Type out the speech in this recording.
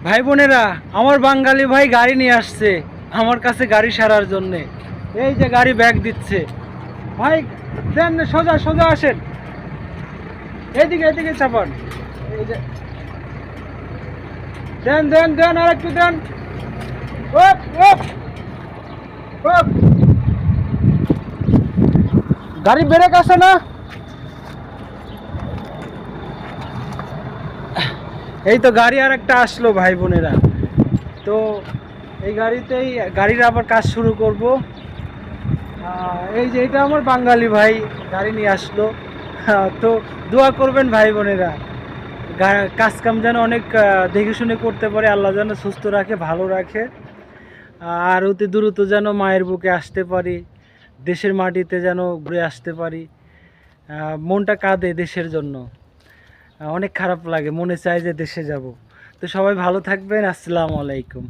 ভাই বোনেরা, আমার বাঙালি ভাই গাড়ি নিয়ে আসছে আমার কাছে গাড়ি সারার জন্য। এই যে গাড়ি ব্যাগ দিচ্ছে ভাই। দেন, সোজা সোজা আসেন, এইদিকে এইদিকে চাপান। এই যে দেন দেন দেন, আর একটু দেন। ওপ ওপ ওপ। গাড়ি ব্রেক আছে না? এই তো গাড়ি আর একটা আসলো ভাই বোনেরা। তো এই গাড়িতেই গাড়ির আবার কাজ শুরু করব। এই যে এটা আমার বাঙালি ভাই গাড়ি নিয়ে আসলো। তো দোয়া করবেন ভাই বোনেরা, কাজ কাম যেন অনেক দেখে শুনে করতে পারে, আল্লাহ যেন সুস্থ রাখে, ভালো রাখে। আর অতি দ্রুত যেন মায়ের বুকে আসতে পারি, দেশের মাটিতে যেন ঘুরে আসতে পারি। মনটা কাঁদে দেশের জন্য, অনেক খারাপ লাগে, মনে চায় যে দেশে যাব। তো সবাই ভালো থাকবেন, আসসালামু আলাইকুম।